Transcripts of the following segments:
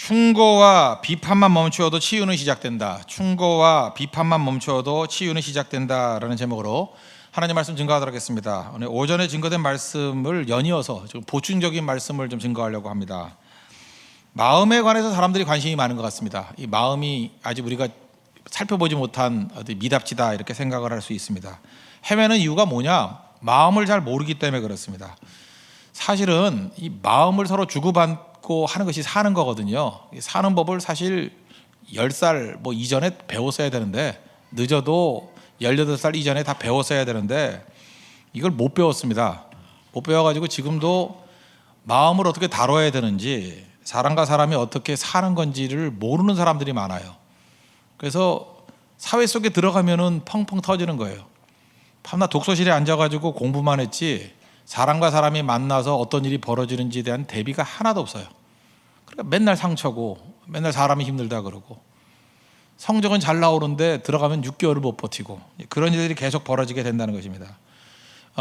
충고와 비판만 멈추어도 치유는 시작된다. 충고와 비판만 멈추어도 치유는 시작된다라는 제목으로 하나님 말씀 증거하도록 하겠습니다. 오늘 오전에 증거된 말씀을 연이어서 좀 보충적인 말씀을 좀 증거하려고 합니다. 마음에 관해서 사람들이 관심이 많은 것 같습니다. 이 마음이 아직 우리가 살펴보지 못한 미답지다 이렇게 생각을 할 수 있습니다. 헤매는 이유가 뭐냐? 마음을 잘 모르기 때문에 그렇습니다. 사실은 이 마음을 서로 주고받고 하는 것이 사는 거거든요. 사는 법을 사실 10살 이전에 배웠어야 되는데, 늦어도 18살 이전에 다 배웠어야 되는데 이걸 못 배웠습니다. 못 배워가지고 지금도 마음을 어떻게 다뤄야 되는지, 사람과 사람이 어떻게 사는 건지를 모르는 사람들이 많아요. 그래서 사회 속에 들어가면은 펑펑 터지는 거예요. 밤낮 독서실에 앉아가지고 공부만 했지 사람과 사람이 만나서 어떤 일이 벌어지는지에 대한 대비가 하나도 없어요. 그러니까 맨날 상처고, 맨날 사람이 힘들다 그러고, 성적은 잘 나오는데 들어가면 6개월을 못 버티고, 그런 일들이 계속 벌어지게 된다는 것입니다.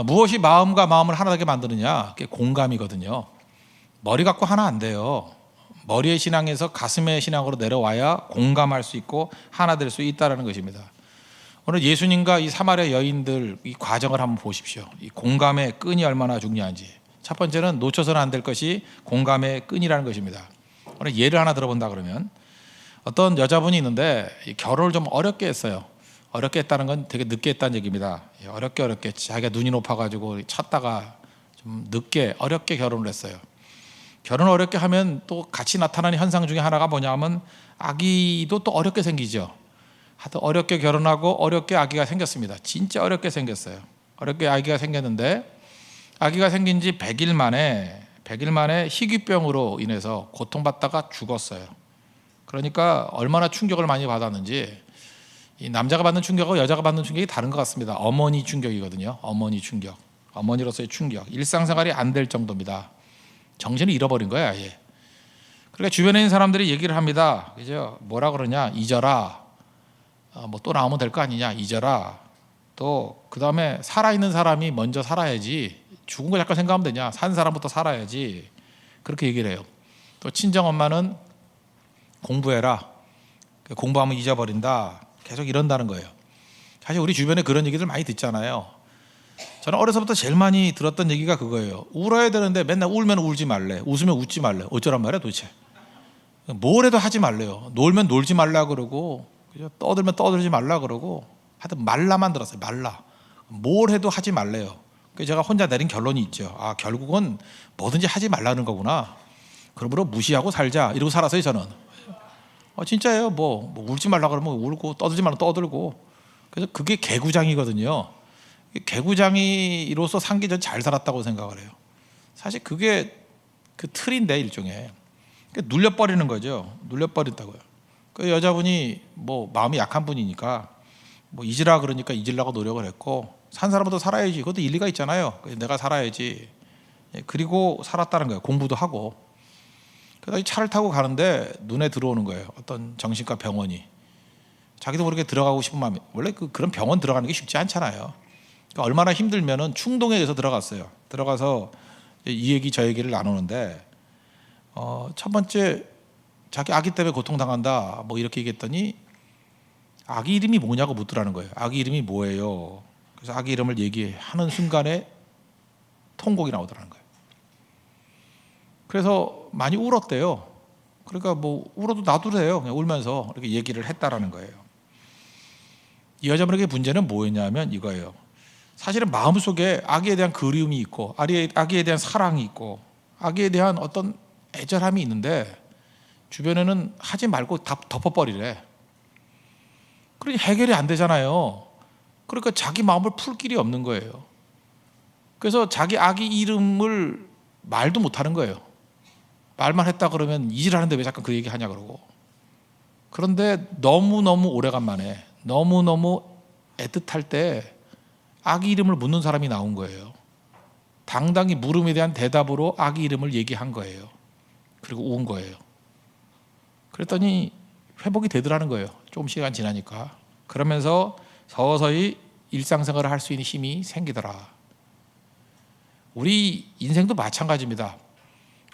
무엇이 마음과 마음을 하나 되게 만드느냐? 그게 공감이거든요. 머리 갖고 하나 안 돼요. 머리의 신앙에서 가슴의 신앙으로 내려와야 공감할 수 있고 하나 될 수 있다는 것입니다. 오늘 예수님과 이 사마리아 여인들 이 과정을 한번 보십시오. 이 공감의 끈이 얼마나 중요한지. 첫 번째는 놓쳐서는 안 될 것이 공감의 끈이라는 것입니다. 오늘 예를 하나 들어본다 그러면, 어떤 여자분이 있는데 결혼을 좀 어렵게 했어요. 어렵게 했다는 건 되게 늦게 했다는 얘기입니다. 어렵게 자기가 눈이 높아가지고 찾다가 좀 늦게 어렵게 결혼을 했어요. 결혼을 어렵게 하면 또 같이 나타나는 현상 중에 하나가 뭐냐면 아기도 또 어렵게 생기죠. 하여튼 어렵게 결혼하고 어렵게 아기가 생겼습니다. 진짜 어렵게 생겼어요. 어렵게 아기가 생겼는데, 아기가 생긴 지 100일 만에 희귀병으로 인해서 고통받다가 죽었어요. 그러니까 얼마나 충격을 많이 받았는지, 이 남자가 받는 충격하고 여자가 받는 충격이 다른 것 같습니다. 어머니 충격이거든요. 어머니 충격, 어머니로서의 충격. 일상생활이 안 될 정도입니다. 정신을 잃어버린 거야 아예. 그러니까 주변에 있는 사람들이 얘기를 합니다. 그죠? 뭐라 그러냐? 잊어라. 또 나오면 될 거 아니냐? 잊어라. 또 그 다음에 살아있는 사람이 먼저 살아야지, 죽은 거 잠깐 생각하면 되냐? 산 사람부터 살아야지. 그렇게 얘기를 해요. 또 친정엄마는 공부해라. 공부하면 잊어버린다. 계속 이런다는 거예요. 사실 우리 주변에 그런 얘기들 많이 듣잖아요. 저는 어려서부터 제일 많이 들었던 얘기가 그거예요. 울어야 되는데 맨날 울면 울지 말래, 웃으면 웃지 말래. 어쩌란 말이야 도대체. 뭘 해도 하지 말래요. 놀면 놀지 말라 그러고, 그죠? 떠들면 떠들지 말라 그러고, 하여튼 말라만 들었어요. 말라. 뭘 해도 하지 말래요. 그래서 제가 혼자 내린 결론이 있죠. 결국은 뭐든지 하지 말라는 거구나. 그러므로 무시하고 살자, 이러고 살았어요 저는. 진짜예요. 뭐 울지 말라 그러면 울고, 떠들지 말라 떠들고. 그래서 그게 개구장이거든요. 개구장이로서 산 게 전 잘 살았다고 생각을 해요. 사실 그게 그 틀인데, 일종의 눌려버리는 거죠. 눌려버린다고요. 그 여자분이 마음이 약한 분이니까 잊으라 그러니까 잊으려고 노력을 했고, 산 사람부터 살아야지. 그것도 일리가 있잖아요. 내가 살아야지. 그리고 살았다는 거예요. 공부도 하고. 그래서 차를 타고 가는데 눈에 들어오는 거예요. 어떤 정신과 병원이. 자기도 모르게 들어가고 싶은 마음이, 원래 그런 병원 들어가는 게 쉽지 않잖아요. 그러니까 얼마나 힘들면은 충동에 의해서 들어갔어요. 들어가서 이 얘기 저 얘기를 나누는데, 첫 번째 자기 아기 때문에 고통당한다 이렇게 얘기했더니, 아기 이름이 뭐냐고 묻더라는 거예요. 아기 이름이 뭐예요? 그래서 아기 이름을 얘기하는 순간에 통곡이 나오더라는 거예요. 그래서 많이 울었대요. 그러니까 울어도 놔두래요. 그냥 울면서 이렇게 얘기를 했다라는 거예요. 이 여자분에게 문제는 뭐였냐면 이거예요. 사실은 마음속에 아기에 대한 그리움이 있고, 아기에 대한 사랑이 있고, 아기에 대한 어떤 애절함이 있는데, 주변에는 하지 말고 다 덮어버리래. 그러니 해결이 안 되잖아요. 그러니까 자기 마음을 풀 길이 없는 거예요. 그래서 자기 아기 이름을 말도 못하는 거예요. 말만 했다 그러면 잊으라는데 왜 자꾸 그 얘기 하냐 그러고. 그런데 너무너무 오래간만에, 너무너무 애틋할 때 아기 이름을 묻는 사람이 나온 거예요. 당당히 물음에 대한 대답으로 아기 이름을 얘기한 거예요. 그리고 운 거예요. 그랬더니 회복이 되더라는 거예요. 조금 시간 지나니까. 그러면서 서서히 일상생활을 할 수 있는 힘이 생기더라. 우리 인생도 마찬가지입니다.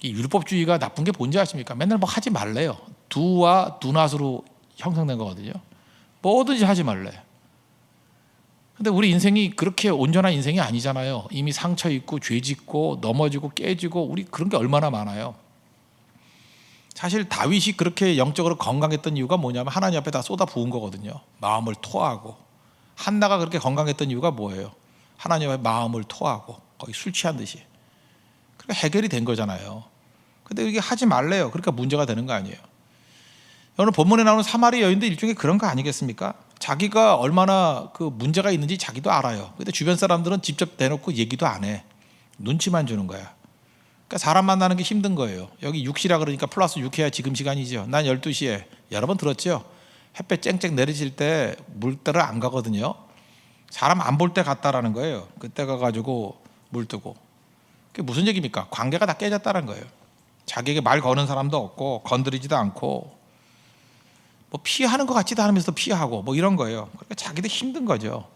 이 율법주의가 나쁜 게 뭔지 아십니까? 맨날 뭐 하지 말래요. 두와 두낫으로 형성된 거거든요. 뭐든지 하지 말래. 근데 우리 인생이 그렇게 온전한 인생이 아니잖아요. 이미 상처 있고 죄 짓고 넘어지고 깨지고 우리 그런 게 얼마나 많아요. 사실 다윗이 그렇게 영적으로 건강했던 이유가 뭐냐면 하나님 앞에 다 쏟아 부은 거거든요. 마음을 토하고. 한나가 그렇게 건강했던 이유가 뭐예요? 하나님 앞에 마음을 토하고 거의 술 취한 듯이. 그러니까 해결이 된 거잖아요. 근데 이게 하지 말래요. 그러니까 문제가 되는 거 아니에요. 오늘 본문에 나오는 사마리 여인도 일종의 그런 거 아니겠습니까? 자기가 얼마나 그 문제가 있는지 자기도 알아요. 근데 주변 사람들은 직접 대놓고 얘기도 안 해. 눈치만 주는 거야. 그러니까 사람 만나는 게 힘든 거예요. 여기 6시라 그러니까 플러스 6해야 지금 시간이죠. 난 12시에. 여러 번 들었죠? 햇볕 쨍쨍 내리칠 때 물때를 안 가거든요. 사람 안 볼 때 갔다라는 거예요. 그때 가가지고 물 뜨고. 그게 무슨 얘기입니까? 관계가 다 깨졌다는 거예요. 자기에게 말 거는 사람도 없고 건드리지도 않고 뭐 피하는 것 같지도 않으면서 피하고 뭐 이런 거예요. 그러니까 자기도 힘든 거죠.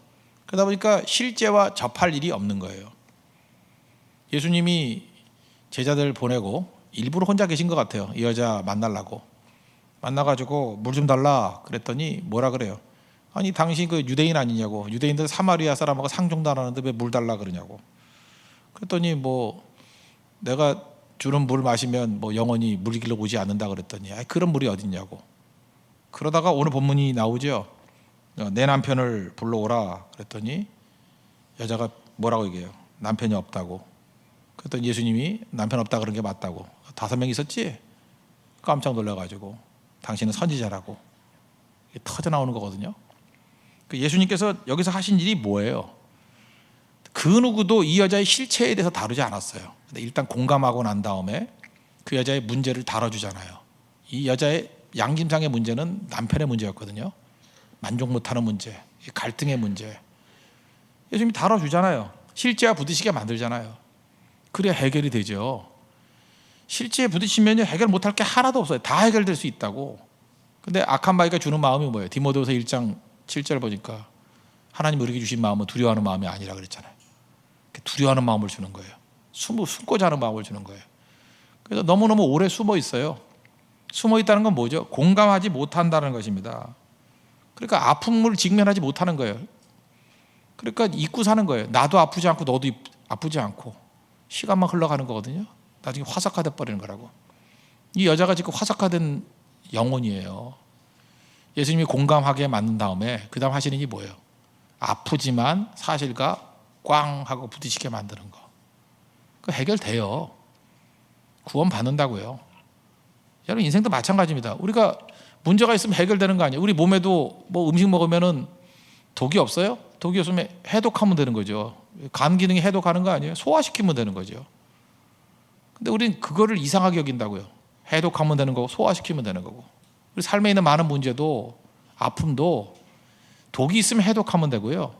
그러다 보니까 실제와 접할 일이 없는 거예요. 예수님이 제자들 보내고 일부러 혼자 계신 것 같아요. 이 여자 만나려고. 만나가지고 물 좀 달라 그랬더니 뭐라 그래요? 아니 당신 그 유대인 아니냐고. 유대인들 사마리아 사람하고 상종도 안 하는데 왜 물 달라 그러냐고. 그랬더니 뭐 내가 주는 물 마시면 뭐 영원히 물 길러 오지 않는다 그랬더니 그런 물이 어딨냐고. 그러다가 오늘 본문이 나오죠. 내 남편을 불러오라 그랬더니 여자가 뭐라고 얘기해요? 남편이 없다고. 그랬더니 예수님이 남편 없다 그런 게 맞다고. 5명 있었지? 깜짝 놀라가지고 당신은 선지자라고 터져 나오는 거거든요. 예수님께서 여기서 하신 일이 뭐예요? 그 누구도 이 여자의 실체에 대해서 다루지 않았어요. 근데 일단 공감하고 난 다음에 그 여자의 문제를 다뤄주잖아요. 이 여자의 양심상의 문제는 남편의 문제였거든요. 만족 못하는 문제, 갈등의 문제. 예수님이 다뤄주잖아요. 실제와 부딪히게 만들잖아요. 그래야 해결이 되죠. 실제에 부딪히면 해결 못할 게 하나도 없어요. 다 해결될 수 있다고. 근데 악한 마귀가 주는 마음이 뭐예요? 디모데후서 1장 7절 보니까 하나님 우리에게 주신 마음은 두려워하는 마음이 아니라 그랬잖아요. 두려워하는 마음을 주는 거예요. 숨고자 하는 마음을 주는 거예요. 그래서 너무너무 오래 숨어 있어요. 숨어 있다는 건 뭐죠? 공감하지 못한다는 것입니다. 그러니까 아픔을 직면하지 못하는 거예요. 그러니까 잊고 사는 거예요. 나도 아프지 않고 너도 아프지 않고 시간만 흘러가는 거거든요. 나중에 화석화돼 버리는 거라고. 이 여자가 지금 화석화된 영혼이에요. 예수님이 공감하게 만든 다음에 그 다음 하시는 일이 뭐예요? 아프지만 사실과 꽝 하고 부딪히게 만드는 거. 그 해결돼요. 구원 받는다고요. 여러분 인생도 마찬가지입니다. 우리가 문제가 있으면 해결되는 거 아니에요? 우리 몸에도 뭐 음식 먹으면은 독이 없어요? 독이 없으면 해독하면 되는 거죠. 간 기능이 해독하는 거 아니에요? 소화시키면 되는 거죠. 근데 우리는 그거를 이상하게 여긴다고요. 해독하면 되는 거고 소화시키면 되는 거고. 우리 삶에 있는 많은 문제도 아픔도 독이 있으면 해독하면 되고요.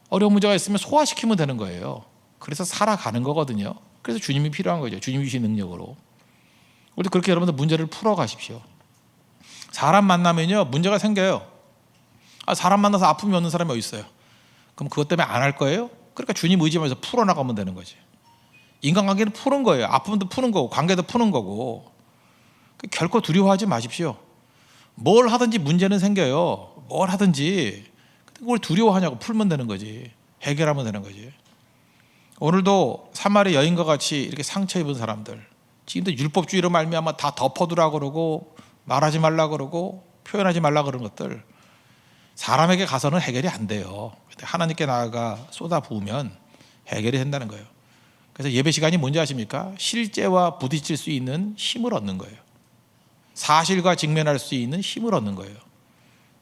어려운 문제가 있으면 소화시키면 되는 거예요. 그래서 살아가는 거거든요. 그래서 주님이 필요한 거죠. 주님이 주신 능력으로. 우리 그렇게 여러분들 문제를 풀어가십시오. 사람 만나면요 문제가 생겨요. 사람 만나서 아픔이 없는 사람이 어디 있어요? 그럼 그것 때문에 안 할 거예요? 그러니까 주님 의지하면서 풀어나가면 되는 거지. 인간관계는 푸는 거예요. 아픔도 푸는 거고 관계도 푸는 거고. 결코 두려워하지 마십시오. 뭘 하든지 문제는 생겨요. 뭘 하든지. 그걸 두려워하냐고. 풀면 되는 거지. 해결하면 되는 거지. 오늘도 사마리 여인과 같이 이렇게 상처 입은 사람들, 지금도 율법주의로 말미암아 다 덮어두라 그러고 말하지 말라 그러고 표현하지 말라 그런 것들 사람에게 가서는 해결이 안 돼요. 하나님께 나아가 쏟아 부으면 해결이 된다는 거예요. 그래서 예배 시간이 뭔지 아십니까? 실제와 부딪힐 수 있는 힘을 얻는 거예요. 사실과 직면할 수 있는 힘을 얻는 거예요.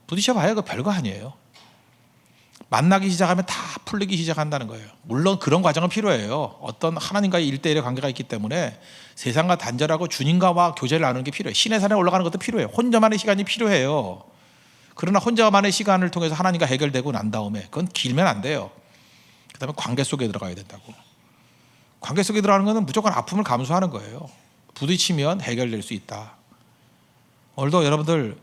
부딪혀봐야 그 별거 아니에요. 만나기 시작하면 다 풀리기 시작한다는 거예요. 물론 그런 과정은 필요해요. 어떤 하나님과의 1대1의 관계가 있기 때문에 세상과 단절하고 주님과 교제를 나누는 게 필요해요. 신의 산에 올라가는 것도 필요해요. 혼자만의 시간이 필요해요. 그러나 혼자만의 시간을 통해서 하나님과 해결되고 난 다음에 그건 길면 안 돼요. 그 다음에 관계 속에 들어가야 된다고. 관계 속에 들어가는 것은 무조건 아픔을 감수하는 거예요. 부딪히면 해결될 수 있다. 오늘도 여러분들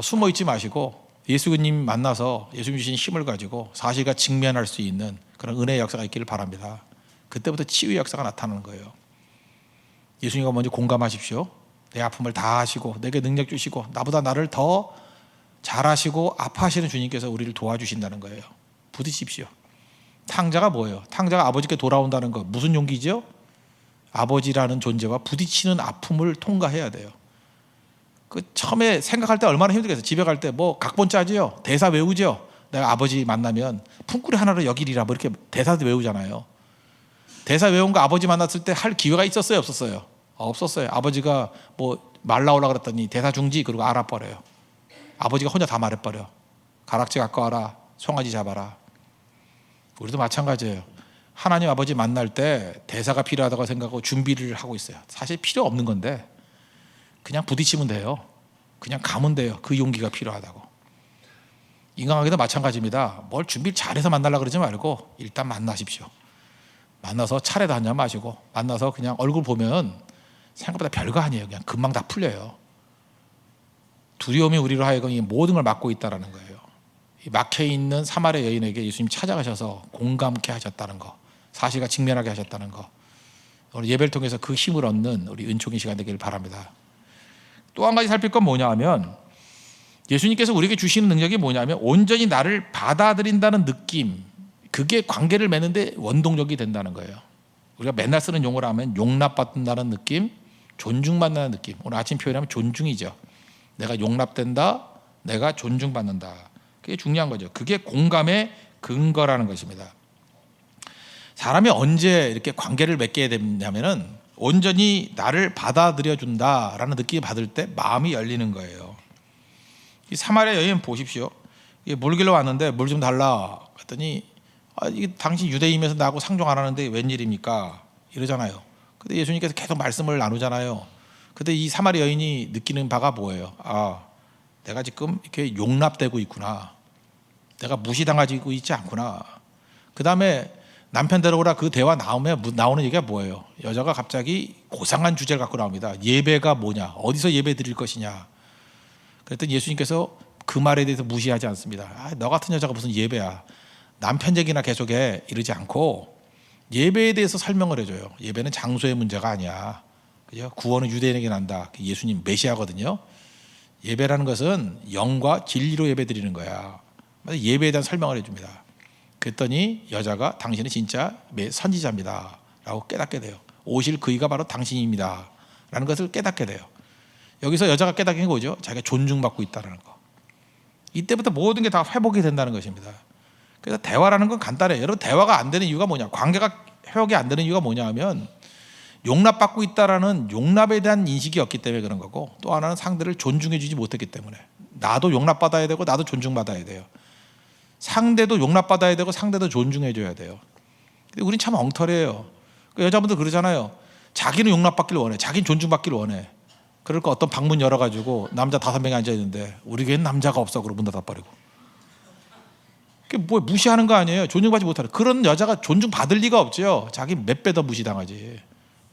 숨어 있지 마시고 예수님 만나서 예수님 주신 힘을 가지고 사실과 직면할 수 있는 그런 은혜의 역사가 있기를 바랍니다. 그때부터 치유의 역사가 나타나는 거예요. 예수님과 먼저 공감하십시오. 내 아픔을 다 하시고 내게 능력 주시고 나보다 나를 더 잘하시고 아파하시는 주님께서 우리를 도와주신다는 거예요. 부딪히십시오. 탕자가 뭐예요? 탕자가 아버지께 돌아온다는 거 무슨 용기죠? 아버지라는 존재와 부딪히는 아픔을 통과해야 돼요. 그 처음에 생각할 때 얼마나 힘들겠어요. 집에 갈 때 뭐 각본 짜지요. 대사 외우죠. 내가 아버지 만나면 품꾸리 하나로 여기리라 뭐 이렇게 대사도 외우잖아요. 대사 외운 거 아버지 만났을 때 할 기회가 있었어요, 없었어요? 없었어요. 아버지가 뭐 말 나오려고 그랬더니 대사 중지 그러고 알아버려요. 아버지가 혼자 다 말해버려. 가락지 갖고 와라, 송아지 잡아라. 우리도 마찬가지예요. 하나님 아버지 만날 때 대사가 필요하다고 생각하고 준비를 하고 있어요. 사실 필요 없는 건데 그냥 부딪히면 돼요. 그냥 가면 돼요. 그 용기가 필요하다고. 인간관계도 마찬가지입니다. 뭘 준비를 잘해서 만나려고 그러지 말고 일단 만나십시오. 만나서 차례도 한잔 마시고 만나서 그냥 얼굴 보면 생각보다 별거 아니에요. 그냥 금방 다 풀려요. 두려움이 우리로 하여금 이 모든 걸 막고 있다는 거예요. 이 막혀있는 사마리아 여인에게 예수님 찾아가셔서 공감케 하셨다는 거, 사실과 직면하게 하셨다는 거, 오늘 예배를 통해서 그 힘을 얻는 우리 은총의 시간 되기를 바랍니다. 또 한 가지 살필 건 뭐냐 하면 예수님께서 우리에게 주시는 능력이 뭐냐면 온전히 나를 받아들인다는 느낌, 그게 관계를 맺는데 원동력이 된다는 거예요. 우리가 맨날 쓰는 용어로 하면 용납받는다는 느낌, 존중받는다는 느낌. 오늘 아침 표현하면 존중이죠. 내가 용납된다, 내가 존중받는다. 그게 중요한 거죠. 그게 공감의 근거라는 것입니다. 사람이 언제 이렇게 관계를 맺게 되냐면은 온전히 나를 받아들여준다라는 느낌을 받을 때 마음이 열리는 거예요. 이 사마리아 여인 보십시오. 물 길러 왔는데 물 좀 달라 그랬더니 이게 당신 유대인이면서 나하고 상종 안 하는데 웬일입니까? 이러잖아요. 근데 예수님께서 계속 말씀을 나누잖아요. 근데 이 사마리아 여인이 느끼는 바가 뭐예요? 내가 지금 이렇게 용납되고 있구나. 내가 무시당하고 있지 않구나. 그 다음에 남편 데려오라 그 대화 나오는 얘기가 뭐예요? 여자가 갑자기 고상한 주제를 갖고 나옵니다. 예배가 뭐냐? 어디서 예배 드릴 것이냐? 그랬더니 예수님께서 그 말에 대해서 무시하지 않습니다. 너 같은 여자가 무슨 예배야? 남편 얘기나 계속해 이러지 않고 예배에 대해서 설명을 해줘요. 예배는 장소의 문제가 아니야. 그죠? 구원은 유대인에게 난다. 예수님 메시아거든요. 예배라는 것은 영과 진리로 예배 드리는 거야. 예배에 대한 설명을 해줍니다. 그랬더니 여자가 당신은 진짜 선지자입니다 라고 깨닫게 돼요. 오실 그이가 바로 당신입니다 라는 것을 깨닫게 돼요. 여기서 여자가 깨닫게 된 거죠. 자기가 존중받고 있다는 거. 이때부터 모든 게 다 회복이 된다는 것입니다. 그래서 대화라는 건 간단해요. 여러분 대화가 안 되는 이유가 뭐냐, 관계가 회복이 안 되는 이유가 뭐냐 하면 용납받고 있다라는 용납에 대한 인식이 없기 때문에 그런 거고, 또 하나는 상대를 존중해 주지 못했기 때문에. 나도 용납받아야 되고 나도 존중받아야 돼요. 상대도 용납받아야 되고 상대도 존중해 줘야 돼요. 근데 우린 참 엉터리예요. 여자분들 그러잖아요. 자기는 용납받기를 원해, 자기는 존중받기를 원해. 그러니까 어떤 방문 열어가지고 남자 5명이 앉아있는데 우리 교회는 남자가 없어 그러고 문 닫아버리고. 그게 뭐 무시하는 거 아니에요. 존중받지 못하는. 그런 여자가 존중받을 리가 없죠. 자기 몇 배 더 무시당하지.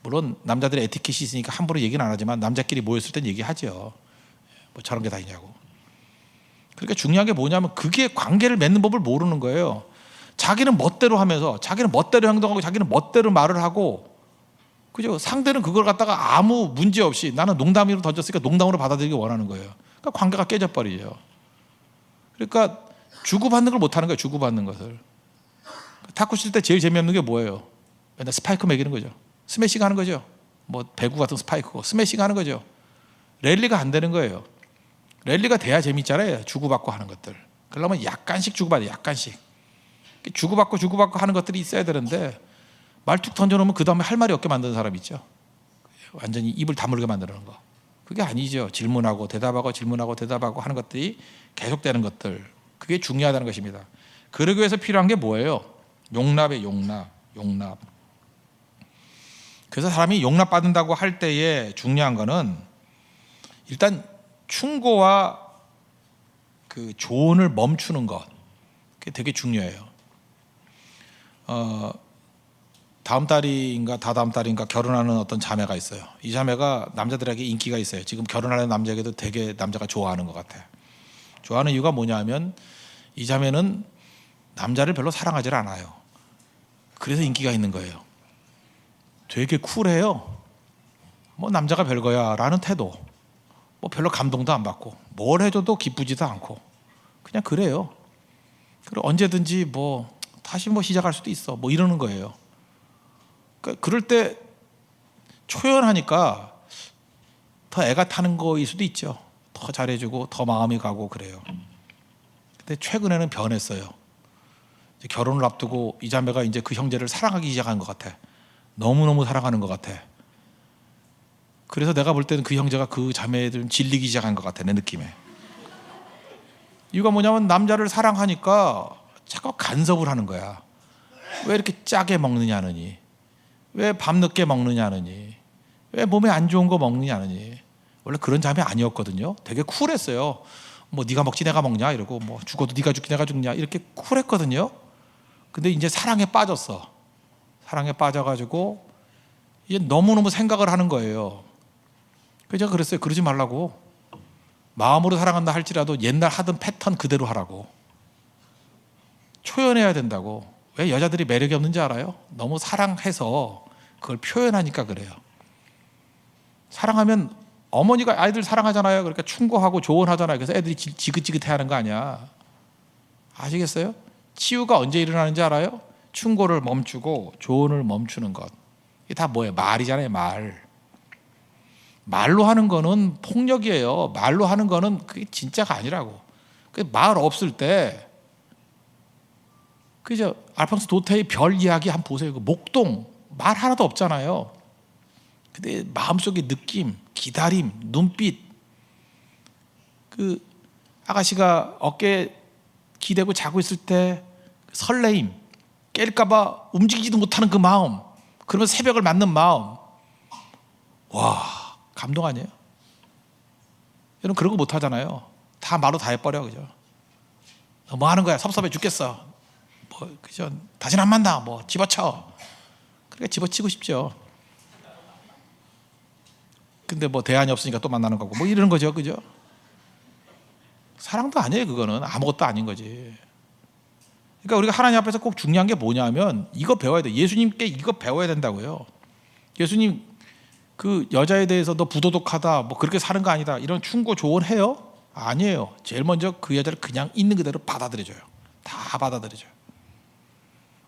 물론 남자들의 에티켓이 있으니까 함부로 얘기는 안 하지만 남자끼리 모였을 땐 얘기하죠. 뭐 저런 게 다 있냐고. 그러니까 중요한 게 뭐냐면 그게 관계를 맺는 법을 모르는 거예요. 자기는 멋대로 하면서 자기는 멋대로 행동하고 자기는 멋대로 말을 하고, 그죠? 상대는 그걸 갖다가 아무 문제 없이 나는 농담으로 던졌으니까 농담으로 받아들이기 원하는 거예요. 그러니까 관계가 깨져버리죠. 그러니까 주고받는 걸 못하는 거예요. 주고받는 것을. 탁구 칠 때 제일 재미없는 게 뭐예요? 맨날 스파이크 매기는 거죠. 스매싱 하는 거죠. 뭐 배구 같은 스파이크고 스매싱 하는 거죠. 랠리가 안 되는 거예요. 랠리가 돼야 재밌잖아요. 주고받고 하는 것들. 그러려면 약간씩 주고받아요. 약간씩. 주고받고 하는 것들이 있어야 되는데 말뚝 던져놓으면 그 다음에 할 말이 없게 만드는 사람 있죠. 완전히 입을 다물게 만드는 거. 그게 아니죠. 질문하고 대답하고 질문하고 대답하고 하는 것들이 계속되는 것들. 그게 중요하다는 것입니다. 그러기 위해서 필요한 게 뭐예요? 용납의 용납. 그래서 사람이 용납받는다고 할 때에 중요한 거는 일단 충고와 그 조언을 멈추는 것. 그게 되게 중요해요. 다음 달인가 다다음 달인가 결혼하는 어떤 자매가 있어요. 이 자매가 남자들에게 인기가 있어요. 지금 결혼하는 남자에게도 되게 남자가 좋아하는 것 같아요. 좋아하는 이유가 뭐냐 하면 이 자매는 남자를 별로 사랑하지 않아요. 그래서 인기가 있는 거예요. 되게 쿨해요. 뭐 남자가 별거야 라는 태도, 뭐 별로 감동도 안 받고 뭘 해줘도 기쁘지도 않고 그냥 그래요. 그리고 언제든지 뭐 다시 뭐 시작할 수도 있어 뭐 이러는 거예요. 그러니까 그럴 때 초연하니까 더 애가 타는 거일 수도 있죠. 더 잘해주고 더 마음이 가고 그래요. 근데 최근에는 변했어요. 이제 결혼을 앞두고 이 자매가 이제 그 형제를 사랑하기 시작한 것 같아. 너무너무 사랑하는 것 같아. 그래서 내가 볼 때는 그 형제가 그 자매를 질리기 시작한 것 같아, 내 느낌에. 이유가 뭐냐면 남자를 사랑하니까 자꾸 간섭을 하는 거야. 왜 이렇게 짜게 먹느냐느니, 왜 밤늦게 먹느냐느니, 왜 몸에 안 좋은 거 먹느냐느니. 원래 그런 자매 아니었거든요. 되게 쿨했어요. 뭐 네가 먹지 내가 먹냐 이러고, 뭐 죽어도 네가 죽기 내가 죽냐 이렇게 쿨했거든요. 근데 이제 사랑에 빠졌어. 사랑에 빠져가지고 이제 너무너무 생각을 하는 거예요. 그래서 제가 그랬어요. 그러지 말라고. 마음으로 사랑한다 할지라도 옛날 하던 패턴 그대로 하라고. 초연해야 된다고. 왜 여자들이 매력이 없는지 알아요? 너무 사랑해서 그걸 표현하니까 그래요. 사랑하면 어머니가 아이들 사랑하잖아요. 그러니까 충고하고 조언하잖아요. 그래서 애들이 지긋지긋해하는 거 아니야. 아시겠어요? 치유가 언제 일어나는지 알아요? 충고를 멈추고 조언을 멈추는 것. 이게 다 뭐예요? 말이잖아요. 말로 하는 거는 폭력이에요. 말로 하는 거는 그게 진짜가 아니라고. 말 없을 때 그죠? 알폰소 도테의 별 이야기 한번 보세요. 그 목동 말 하나도 없잖아요. 근데 마음속의 느낌, 기다림, 눈빛, 그 아가씨가 어깨에 기대고 자고 있을 때 설레임, 깰까봐 움직이지도 못하는 그 마음, 그러면 새벽을 맞는 마음, 와 감동 아니에요? 여러분 그런 거 못 하잖아요. 다 말로 다 해버려, 그죠? 뭐 하는 거야? 섭섭해 죽겠어. 뭐 그죠? 다시는 안 만나. 뭐 집어쳐. 그러니까 집어치고 싶죠. 근데 뭐 대안이 없으니까 또 만나는 거고 뭐 이러는 거죠, 그죠? 사랑도 아니에요. 그거는 아무것도 아닌 거지. 그러니까 우리가 하나님 앞에서 꼭 중요한 게 뭐냐면 이거 배워야 돼. 예수님께 이거 배워야 된다고요. 예수님 그 여자에 대해서 너 부도덕하다 뭐 그렇게 사는 거 아니다 이런 충고 조언해요? 아니에요. 제일 먼저 그 여자를 그냥 있는 그대로 받아들여줘요. 다 받아들여줘요.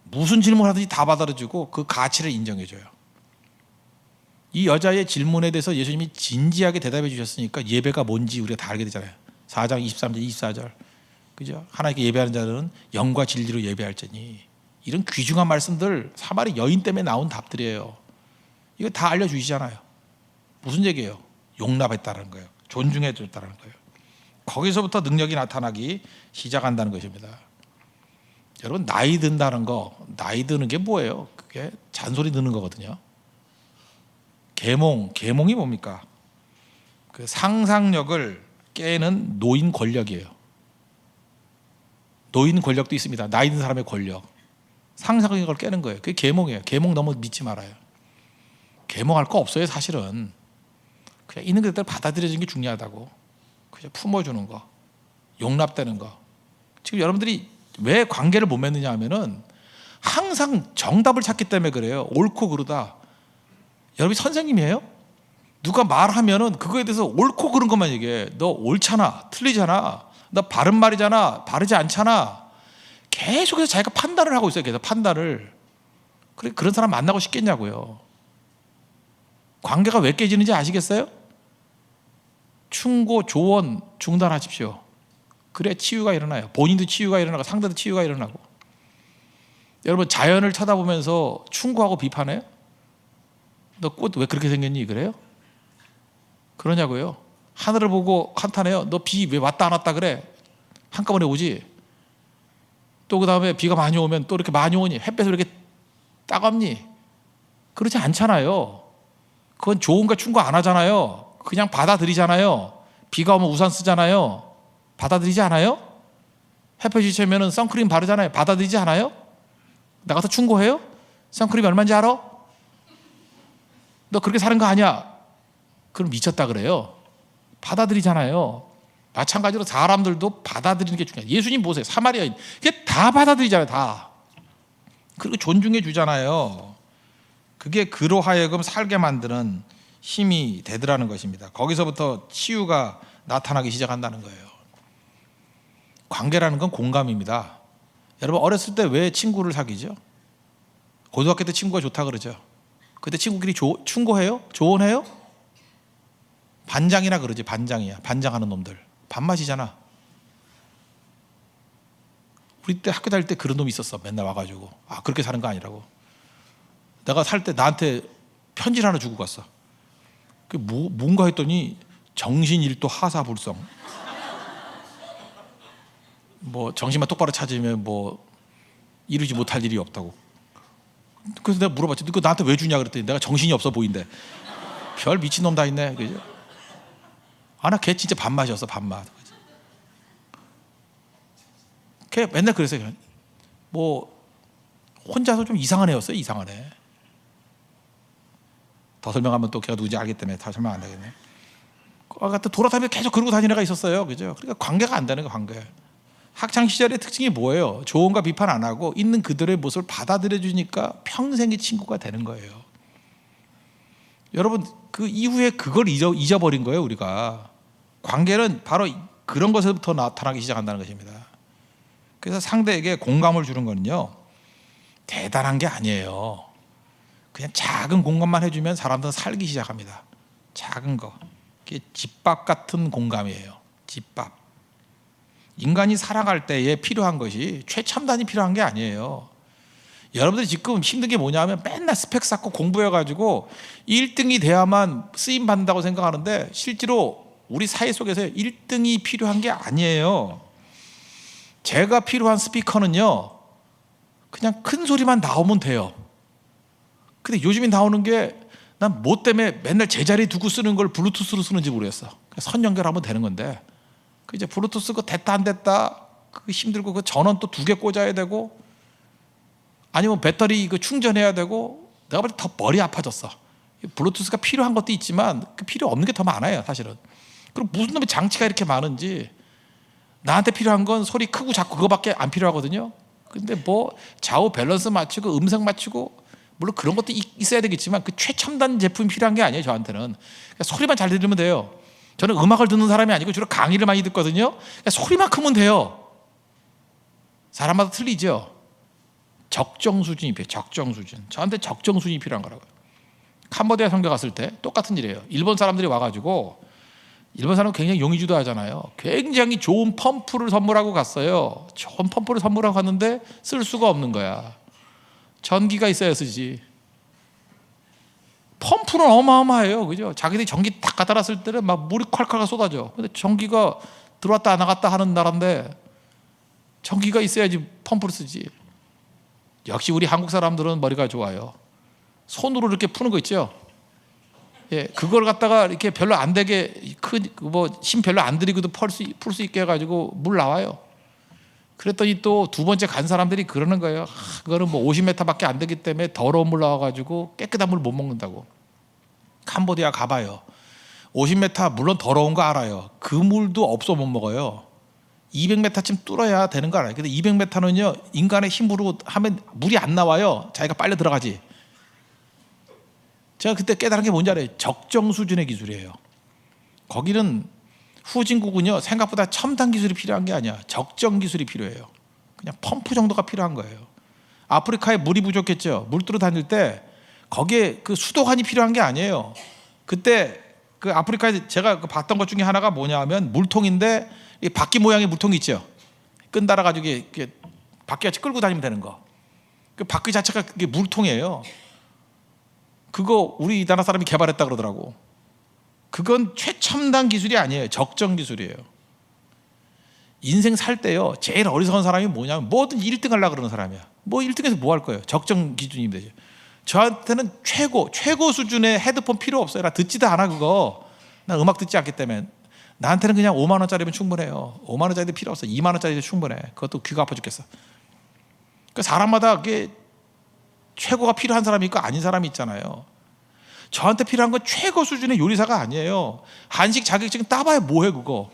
무슨 질문하든지 다 받아들여주고 그 가치를 인정해줘요. 이 여자의 질문에 대해서 예수님이 진지하게 대답해 주셨으니까 예배가 뭔지 우리가 다 알게 되잖아요. 4장 23절 24절 그죠? 하나님께 예배하는 자들은 영과 진리로 예배할지니. 이런 귀중한 말씀들 사마리 여인 때문에 나온 답들이에요. 이거 다 알려주시잖아요. 무슨 얘기예요? 용납했다는 거예요. 존중해줬다는 거예요. 거기서부터 능력이 나타나기 시작한다는 것입니다. 여러분 나이 든다는 거, 나이 드는 게 뭐예요? 그게 잔소리 듣는 거거든요. 계몽이 뭡니까? 그 상상력을 깨는 노인 권력이에요. 노인 권력도 있습니다. 나이 든 사람의 권력. 상상력을 깨는 거예요. 그게 계몽이에요. 계몽 너무 믿지 말아요. 계몽할 거 없어요, 사실은. 그냥 있는 그대로 받아들여지는 게 중요하다고. 그냥 품어주는 거, 용납되는 거. 지금 여러분들이 왜 관계를 못 맺느냐 하면은 항상 정답을 찾기 때문에 그래요. 옳고 그르다. 여러분이 선생님이에요? 누가 말하면은 그거에 대해서 옳고 그른 것만 얘기해. 너 옳잖아, 틀리잖아, 너 바른 말이잖아, 바르지 않잖아. 계속해서 자기가 판단을 하고 있어요. 계속 판단을. 그래 그런 사람 만나고 싶겠냐고요. 관계가 왜 깨지는지 아시겠어요? 충고, 조언 중단하십시오. 그래 치유가 일어나요. 본인도 치유가 일어나고 상대도 치유가 일어나고. 여러분 자연을 쳐다보면서 충고하고 비판해요? 너 꽃 왜 그렇게 생겼니? 그래요? 그러냐고요. 하늘을 보고 한탄해요. 너 비 왜 왔다 안 왔다 그래? 한꺼번에 오지. 또 그 다음에 비가 많이 오면 또 이렇게 많이 오니? 햇볕을 이렇게 따갑니? 그렇지 않잖아요. 그건 조언과 충고 안 하잖아요. 그냥 받아들이잖아요. 비가 오면 우산 쓰잖아요. 받아들이지 않아요? 햇볕이 쬐면 선크림 바르잖아요. 받아들이지 않아요? 나가서 충고해요? 선크림이 얼마인지 알아? 너 그렇게 사는 거 아니야? 그럼 미쳤다 그래요. 받아들이잖아요. 마찬가지로 사람들도 받아들이는 게 중요해요. 예수님 보세요. 사마리아인. 그게 다 받아들이잖아요. 다. 그리고 존중해 주잖아요. 그게 그로 하여금 살게 만드는 힘이 되더라는 것입니다. 거기서부터 치유가 나타나기 시작한다는 거예요. 관계라는 건 공감입니다. 여러분 어렸을 때 왜 친구를 사귀죠? 고등학교 때 친구가 좋다 그러죠. 그때 친구끼리 충고해요? 조언해요? 반장이나 그러지. 반장이야. 반장하는 놈들. 반맛이잖아. 우리 때 학교 다닐 때 그런 놈이 있었어. 맨날 와가지고 그렇게 사는 거 아니라고. 내가 살 때 나한테 편지를 하나 주고 갔어. 그게 뭔가 했더니 정신일도 하사불성. 뭐 정신만 똑바로 찾으면 뭐 이루지 못할 일이 없다고. 그래서 내가 물어봤지. 너 나한테 왜 주냐 그랬더니 내가 정신이 없어 보인대. 별 미친놈 다 있네. 그죠? 나 걔 진짜 밥맛이었어. 밥맛. 걔 맨날 그랬어요. 뭐 혼자서 좀 이상한 애였어요. 이상한 애. 더 설명하면 또 걔가 누군지 알기 때문에 다 설명 안 되겠네. 또 돌아다니면서 계속 그러고 다니는 애가 있었어요. 그죠? 그러니까 관계가 안 되는 거 관계. 학창 시절의 특징이 뭐예요? 조언과 비판 안 하고 있는 그들의 모습을 받아들여 주니까 평생의 친구가 되는 거예요. 여러분 그 이후에 그걸 잊어버린 거예요. 우리가 관계는 바로 그런 것에서부터 나타나기 시작한다는 것입니다. 그래서 상대에게 공감을 주는 거는요 대단한 게 아니에요. 그냥 작은 공감만 해주면 사람들은 살기 시작합니다. 작은 거. 그게 집밥 같은 공감이에요. 집밥. 인간이 살아갈 때에 필요한 것이 최첨단이 필요한 게 아니에요. 여러분들이 지금 힘든 게 뭐냐면 맨날 스펙 쌓고 공부해가지고 1등이 돼야만 쓰임 받는다고 생각하는데 실제로 우리 사회 속에서 1등이 필요한 게 아니에요. 제가 필요한 스피커는요 그냥 큰 소리만 나오면 돼요. 근데 요즘에 나오는 게 난 뭐 때문에 맨날 제자리에 두고 쓰는 걸 블루투스로 쓰는지 모르겠어. 선 연결하면 되는 건데 그 이제 블루투스 그 됐다 안 됐다 그 힘들고 그 전원 또 2개 꽂아야 되고 아니면 배터리 그 충전해야 되고 내가 볼 때 더 머리 아파졌어. 블루투스가 필요한 것도 있지만 그 필요 없는 게 더 많아요 사실은. 그리고 무슨 놈의 장치가 이렇게 많은지 나한테 필요한 건 소리 크고 작고 그거밖에 안 필요하거든요. 근데 뭐 좌우 밸런스 맞추고 음색 맞추고 물론 그런 것도 있어야 되겠지만 그 최첨단 제품이 필요한 게 아니에요. 저한테는 그러니까 소리만 잘 들으면 돼요. 저는 음악을 듣는 사람이 아니고 주로 강의를 많이 듣거든요. 그러니까 소리만 크면 돼요. 사람마다 틀리죠. 적정 수준이 필요해요. 적정 수준. 저한테 적정 수준이 필요한 거라고요. 캄보디아 선교 갔을 때 똑같은 일이에요. 일본 사람들이 와가지고 일본 사람은 굉장히 용의주도 하잖아요. 굉장히 좋은 펌프를 선물하고 갔어요. 좋은 펌프를 선물하고 갔는데 쓸 수가 없는 거야. 전기가 있어야 쓰지. 펌프는 어마어마해요. 그죠? 자기들이 전기 딱 갖다 놨을 때는 막 물이 콸콸 쏟아져. 근데 전기가 들어왔다 나갔다 하는 나라인데 전기가 있어야지 펌프를 쓰지. 역시 우리 한국 사람들은 머리가 좋아요. 손으로 이렇게 푸는 거 있죠? 예, 그걸 갖다가 이렇게 별로 안 되게 힘 별로 안 들이고도 풀 수 있게 해가지고 물 나와요. 그랬더니 또 두 번째 간 사람들이 그러는 거예요. 그거는 뭐 50m밖에 안 되기 때문에 더러운 물 나와가지고 깨끗한 물 못 먹는다고. 캄보디아 가봐요. 50m 물론 더러운 거 알아요. 그 물도 없어 못 먹어요. 200m쯤 뚫어야 되는 거 알아요. 근데 200m는요 인간의 힘으로 하면 물이 안 나와요. 자기가 빨려 들어가지. 제가 그때 깨달은 게 뭔지 알아요? 적정 수준의 기술이에요. 거기는 후진국은요 생각보다 첨단 기술이 필요한 게 아니야. 적정 기술이 필요해요. 그냥 펌프 정도가 필요한 거예요. 아프리카에 물이 부족했죠. 물 뚫어 다닐 때 거기에 그 수도관이 필요한 게 아니에요. 그때 그 아프리카에 제가 봤던 것 중에 하나가 뭐냐면 물통인데 이 바퀴 모양의 물통이 있죠. 끈 달아가지고 이렇게 바퀴같이 끌고 다니면 되는 거. 그 바퀴 자체가 그게 물통이에요. 그거 우리나라 사람이 개발했다 그러더라고. 그건 최첨단 기술이 아니에요. 적정 기술이에요. 인생 살 때요 제일 어리석은 사람이 뭐냐면 뭐든 1등 하려고 그러는 사람이야. 뭐 1등에서 뭐 할 거예요? 적정 기준이면 되죠. 저한테는 최고 수준의 헤드폰 필요 없어요. 나 듣지도 않아 그거. 나 음악 듣지 않기 때문에. 나한테는 그냥 5만 원짜리면 충분해요. 5만 원짜리도 필요 없어. 2만 원짜리도 충분해. 그것도 귀가 아파 죽겠어. 그 사람마다 그게 최고가 필요한 사람이 있고 아닌 사람이 있잖아요. 저한테 필요한 건 최고 수준의 요리사가 아니에요. 한식 자격증 따봐야 뭐해 그거.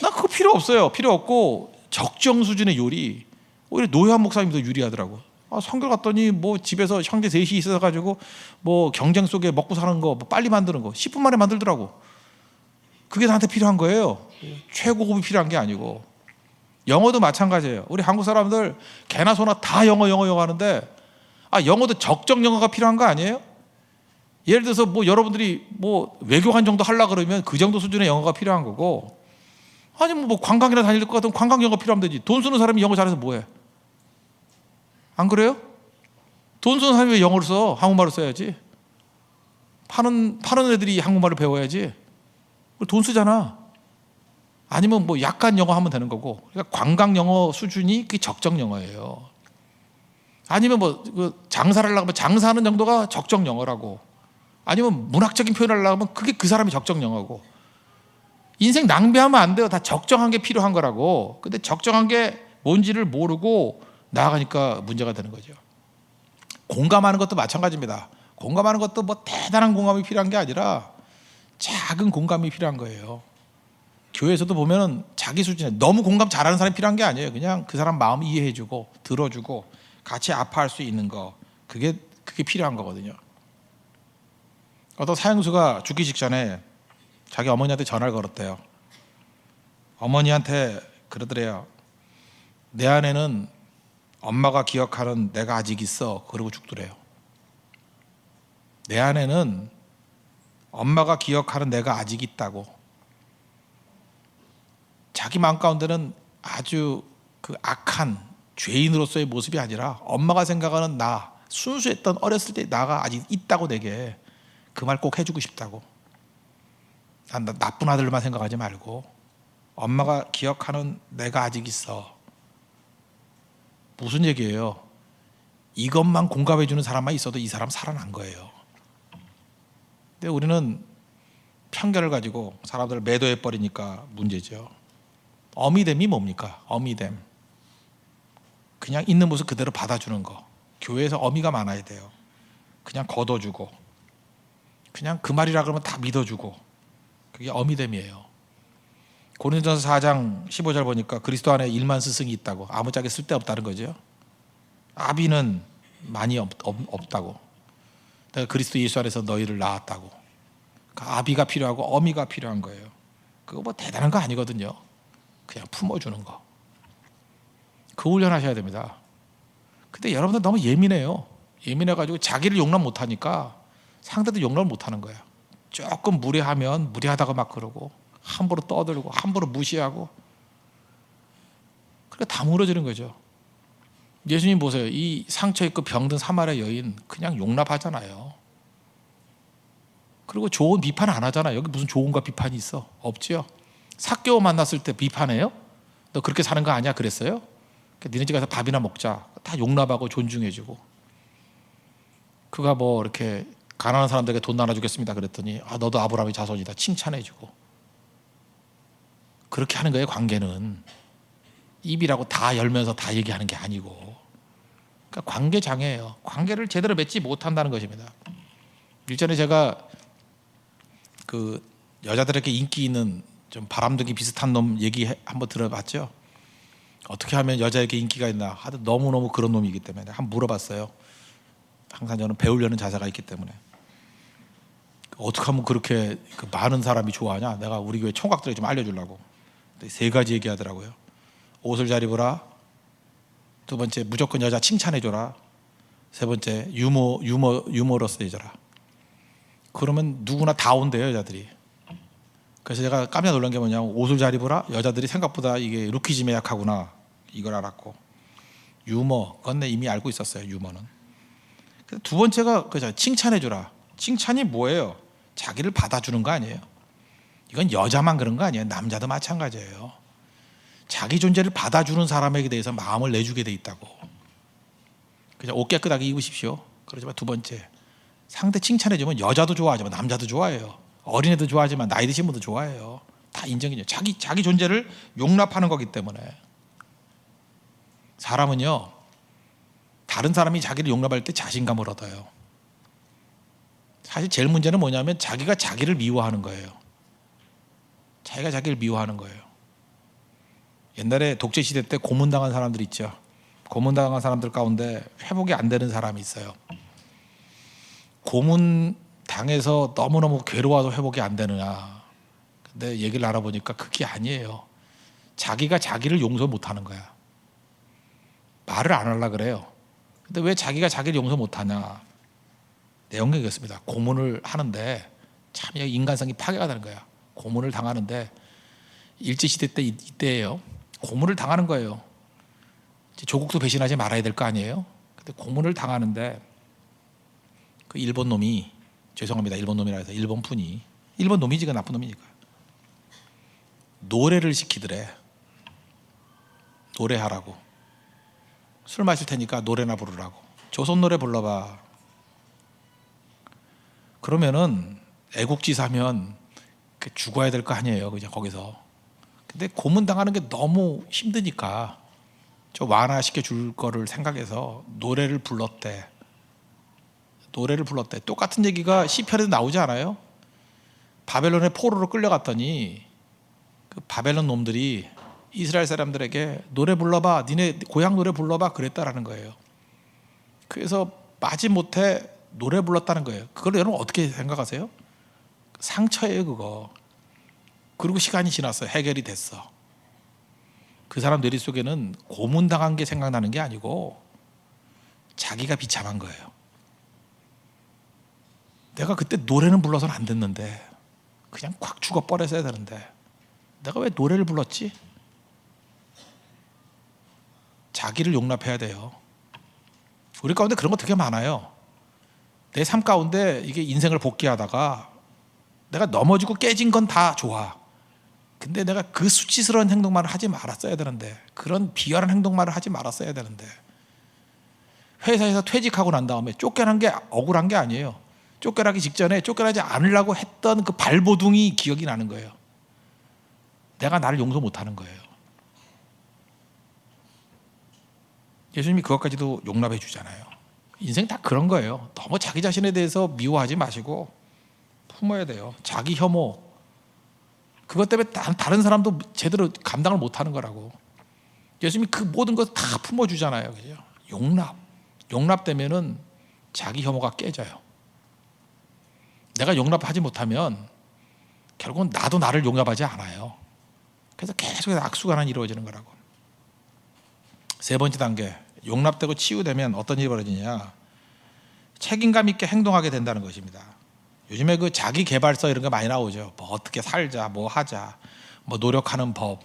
나 그거 필요 없어요. 필요 없고 적정 수준의 요리. 오히려 노회환 목사님도 유리하더라고. 성교 갔더니 뭐 집에서 형제 셋이 있어가지고 뭐 경쟁 속에 먹고 사는 거 뭐 빨리 만드는 거 10분 만에 만들더라고. 그게 나한테 필요한 거예요. 최고급이 필요한 게 아니고. 영어도 마찬가지예요. 우리 한국 사람들 개나 소나 다 영어 하는데 영어도 적정 영어가 필요한 거 아니에요? 예를 들어서 뭐 여러분들이 뭐 외교관 정도 하려고 그러면 그 정도 수준의 영어가 필요한 거고, 아니면 뭐 관광이나 다닐 것 같으면 관광 영어 필요하면 되지. 돈 쓰는 사람이 영어 잘해서 뭐해? 안 그래요? 돈 쓰는 사람이 왜 영어를 써? 한국말을 써야지. 파는 애들이 한국말을 배워야지. 돈 쓰잖아. 아니면 뭐 약간 영어 하면 되는 거고. 그러니까 관광 영어 수준이 그게 적정 영어예요. 아니면 뭐 장사를 하려고 하면 장사하는 정도가 적정 영어라고. 아니면 문학적인 표현을 하려고 하면 그게 그 사람이 적정 영어고. 인생 낭비하면 안 돼요. 다 적정한 게 필요한 거라고. 근데 적정한 게 뭔지를 모르고 나아가니까 문제가 되는 거죠. 공감하는 것도 마찬가지입니다. 공감하는 것도 뭐 대단한 공감이 필요한 게 아니라 작은 공감이 필요한 거예요. 교회에서도 보면은 자기 수준에 너무 공감 잘하는 사람이 필요한 게 아니에요. 그냥 그 사람 마음 이해해주고 들어주고 같이 아파할 수 있는 거, 그게 필요한 거거든요. 어떤 사형수가 죽기 직전에 자기 어머니한테 전화를 걸었대요. 어머니한테 그러더래요. 내 안에는 엄마가 기억하는 내가 아직 있어. 그러고 죽더래요. 내 안에는 엄마가 기억하는 내가 아직 있다고. 자기 마음 가운데는 아주 그 악한 죄인으로서의 모습이 아니라 엄마가 생각하는 나, 순수했던 어렸을 때 나가 아직 있다고, 내게 그 말 꼭 해주고 싶다고. 난 나쁜 아들만 생각하지 말고 엄마가 기억하는 내가 아직 있어. 무슨 얘기예요? 이것만 공감해 주는 사람만 있어도 이 사람 살아난 거예요. 근데 우리는 편견을 가지고 사람들을 매도해 버리니까 문제죠. 어미됨이 뭡니까? 어미됨. 그냥 있는 모습 그대로 받아주는 거. 교회에서 어미가 많아야 돼요. 그냥 걷어주고, 그냥 그 말이라 그러면 다 믿어주고, 그게 어미됨이에요. 고린도전서 4장 15절 보니까 그리스도 안에 일만 스승이 있다고. 아무짝에 쓸데없다는 거죠. 아비는 많이 없다고. 내가 그리스도 예수 안에서 너희를 낳았다고. 그러니까 아비가 필요하고 어미가 필요한 거예요. 그거 뭐 대단한 거 아니거든요. 그냥 품어주는 거. 그 훈련하셔야 됩니다. 근데 여러분들 너무 예민해요. 예민해가지고 자기를 용납 못하니까 상대도 용납을 못하는 거야. 조금 무례하면 무례하다고 막 그러고, 함부로 떠들고, 함부로 무시하고, 그러니까 다 무너지는 거죠. 예수님 보세요. 이 상처 있고 병든 사마리아 여인 그냥 용납하잖아요. 그리고 좋은 비판 안 하잖아요. 여기 무슨 좋은가 비판이 있어? 없지요. 삭개오 만났을 때 비판해요? 너 그렇게 사는 거 아니야? 그랬어요? 니네 집 가서 밥이나 먹자. 다 용납하고 존중해주고. 그가 뭐 이렇게 가난한 사람들에게 돈 나눠주겠습니다 그랬더니 너도 아브라함의 자손이다 칭찬해주고. 그렇게 하는 거예요. 관계는 입이라고 다 열면서 다 얘기하는 게 아니고. 그러니까 관계 장애예요. 관계를 제대로 맺지 못한다는 것입니다. 일전에 제가 그 여자들에게 인기 있는 좀 바람둥이 비슷한 놈 얘기 한번 들어봤죠. 어떻게 하면 여자에게 인기가 있나 하도 너무너무 그런 놈이기 때문에 한번 물어봤어요. 항상 저는 배우려는 자세가 있기 때문에. 어떻게 하면 그렇게 많은 사람이 좋아하냐. 내가 우리 교회 총각들에게 좀 알려주려고. 세 가지 얘기하더라고요. 옷을 잘 입어라. 두 번째, 무조건 여자 칭찬해줘라. 세 번째, 유머러스해져라. 그러면 누구나 다 온대요, 여자들이. 그래서 제가 깜짝 놀란 게 뭐냐면, 옷을 잘 입어라. 여자들이 생각보다 이게 루키즘에 약하구나, 이걸 알았고, 유머, 그건 내 이미 알고 있었어요. 유머는. 두 번째가 칭찬해줘라. 칭찬이 뭐예요? 자기를 받아주는 거 아니에요. 이건 여자만 그런 거 아니에요. 남자도 마찬가지예요. 자기 존재를 받아주는 사람에게 대해서 마음을 내주게 돼 있다고. 그냥 옷 깨끗하게 입으십시오. 그러지만 두 번째, 상대 칭찬해주면 여자도 좋아하지만 남자도 좋아해요. 어린애도 좋아하지만 나이 드신 분도 좋아해요. 다 인정이죠. 자기 존재를 용납하는 거기 때문에. 사람은요, 다른 사람이 자기를 용납할 때 자신감을 얻어요. 사실 제일 문제는 뭐냐면 자기가 자기를 미워하는 거예요. 자기가 자기를 미워하는 거예요. 옛날에 독재 시대 때 고문당한 사람들 있죠. 고문당한 사람들 가운데 회복이 안 되는 사람이 있어요. 고문 당해서 너무너무 괴로워서 회복이 안 되느냐. 근데 얘기를 알아보니까 그게 아니에요. 자기가 자기를 용서 못하는 거야. 말을 안 하려고 그래요. 근데 왜 자기가 자기를 용서 못하냐. 내용이 이겼습니다. 고문을 하는데 참 인간성이 파괴가 되는 거야. 고문을 당하는데 일제시대 때 이때예요. 고문을 당하는 거예요. 조국도 배신하지 말아야 될 거 아니에요. 근데 고문을 당하는데 그 일본 놈이, 죄송합니다, 일본 놈이라 해서 일본 분이, 일본 놈이지가 나쁜 놈이니까, 노래를 시키더래. 노래하라고. 술 마실 테니까 노래나 부르라고. 조선 노래 불러봐. 그러면은 애국지사면 죽어야 될 거 아니에요, 그냥 거기서. 근데 고문 당하는 게 너무 힘드니까 좀 완화시켜 줄 거를 생각해서 노래를 불렀대. 노래를 불렀대. 똑같은 얘기가 시편에도 나오지 않아요? 바벨론의 포로로 끌려갔더니 그 바벨론 놈들이 이스라엘 사람들에게 노래 불러봐, 니네 고향 노래 불러봐 그랬다라는 거예요. 그래서 마지못해 노래 불렀다는 거예요. 그걸 여러분 어떻게 생각하세요? 상처예요, 그거. 그리고 시간이 지났어. 해결이 됐어. 그 사람 뇌리 속에는 고문당한 게 생각나는 게 아니고 자기가 비참한 거예요. 내가 그때 노래는 불러서는 안 됐는데 그냥 콱 죽어 버렸어야 되는데 내가 왜 노래를 불렀지? 자기를 용납해야 돼요. 우리 가운데 그런 거 되게 많아요. 내 삶 가운데 이게 인생을 복귀하다가 내가 넘어지고 깨진 건 다 좋아. 근데 내가 그 수치스러운 행동만을 하지 말았어야 되는데, 그런 비열한 행동만을 하지 말았어야 되는데, 회사에서 퇴직하고 난 다음에 쫓겨난 게 억울한 게 아니에요. 쫓겨나기 직전에 쫓겨나지 않으려고 했던 그 발버둥이 기억이 나는 거예요. 내가 나를 용서 못하는 거예요. 예수님이 그것까지도 용납해 주잖아요. 인생 다 그런 거예요. 너무 자기 자신에 대해서 미워하지 마시고 품어야 돼요. 자기 혐오, 그것 때문에 다른 사람도 제대로 감당을 못하는 거라고. 예수님이 그 모든 것 다 품어주잖아요. 그죠? 용납되면은 자기 혐오가 깨져요. 내가 용납하지 못하면 결국은 나도 나를 용납하지 않아요. 그래서 계속해서 악순환이 이루어지는 거라고. 세 번째 단계, 용납되고 치유되면 어떤 일이 벌어지냐? 책임감 있게 행동하게 된다는 것입니다. 요즘에 그 자기 개발서 이런 거 많이 나오죠. 뭐 어떻게 살자, 뭐 하자, 뭐 노력하는 법.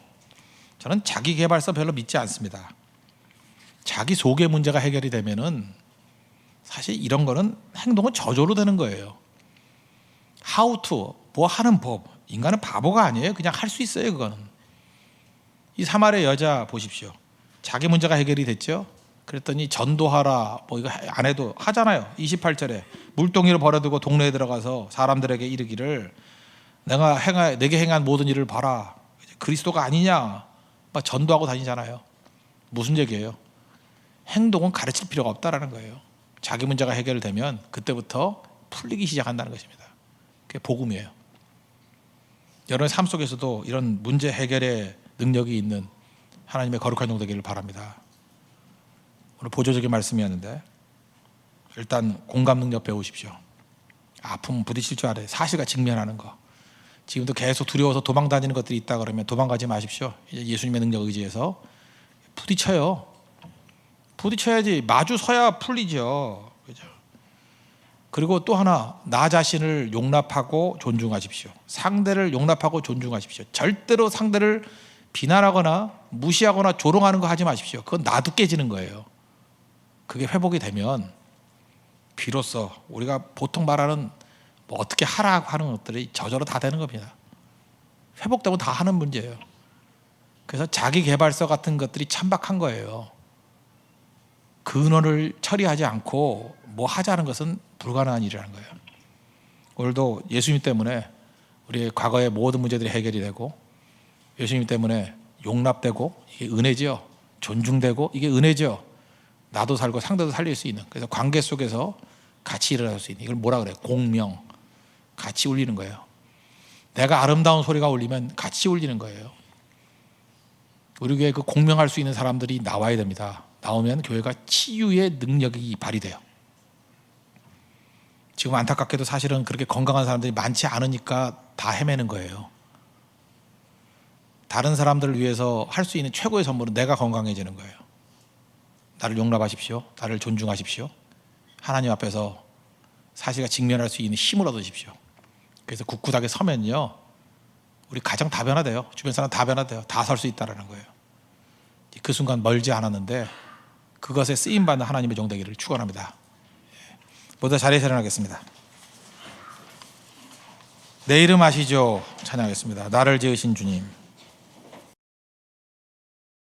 저는 자기 개발서 별로 믿지 않습니다. 자기 속의 문제가 해결이 되면은 사실 이런 거는 행동은 저절로 되는 거예요. How to, 뭐 하는 법. 인간은 바보가 아니에요. 그냥 할 수 있어요, 그거는. 이 사마리아 여자 보십시오. 자기 문제가 해결이 됐죠. 그랬더니 전도하라, 뭐 이거 안 해도 하잖아요. 28절에 물동이를 버려두고 동네에 들어가서 사람들에게 이르기를 내게 행한 모든 일을 봐라. 그리스도가 아니냐, 막 전도하고 다니잖아요. 무슨 얘기예요? 행동은 가르칠 필요가 없다라는 거예요. 자기 문제가 해결되면 그때부터 풀리기 시작한다는 것입니다. 그게 복음이에요. 여러분의 삶 속에서도 이런 문제 해결의 능력이 있는 하나님의 거룩한 종 되기를 바랍니다. 오늘 보조적인 말씀이었는데 일단 공감 능력 배우십시오. 아픔 부딪힐 줄 알아요. 사실과 직면하는 거. 지금도 계속 두려워서 도망 다니는 것들이 있다 그러면 도망가지 마십시오. 예수님의 능력 의지해서 부딪혀요. 부딪혀야지. 마주 서야 풀리죠. 그죠? 그리고 또 하나, 나 자신을 용납하고 존중하십시오. 상대를 용납하고 존중하십시오. 절대로 상대를 비난하거나 무시하거나 조롱하는 거 하지 마십시오. 그건 나도 깨지는 거예요. 그게 회복이 되면 비로소 우리가 보통 말하는 뭐 어떻게 하라고 하는 것들이 저절로 다 되는 겁니다. 회복되면 다 하는 문제예요. 그래서 자기 개발서 같은 것들이 천박한 거예요. 근원을 처리하지 않고 뭐 하자는 것은 불가능한 일이라는 거예요. 오늘도 예수님 때문에 우리의 과거의 모든 문제들이 해결이 되고, 예수님 때문에 용납되고, 이게 은혜죠. 존중되고, 이게 은혜죠. 나도 살고 상대도 살릴 수 있는, 그래서 관계 속에서 같이 일어날 수 있는, 이걸 뭐라 그래요? 공명. 같이 울리는 거예요. 내가 아름다운 소리가 울리면 같이 울리는 거예요. 우리 교회에 그 공명할 수 있는 사람들이 나와야 됩니다. 나오면 교회가 치유의 능력이 발휘돼요. 지금 안타깝게도 사실은 그렇게 건강한 사람들이 많지 않으니까 다 헤매는 거예요. 다른 사람들을 위해서 할 수 있는 최고의 선물은 내가 건강해지는 거예요. 나를 용납하십시오. 나를 존중하십시오. 하나님 앞에서 사실과 직면할 수 있는 힘을 얻으십시오. 그래서 굳굳하게 서면요, 우리 가정 다 변화돼요. 주변 사람 다 변화돼요. 다 설 수 있다는 거예요. 그 순간 멀지 않았는데 그것에 쓰임받는 하나님의 종되기를 축원합니다. 모두 자리에서 일어나겠습니다. 내 이름 아시죠? 찬양하겠습니다. 나를 지으신 주님.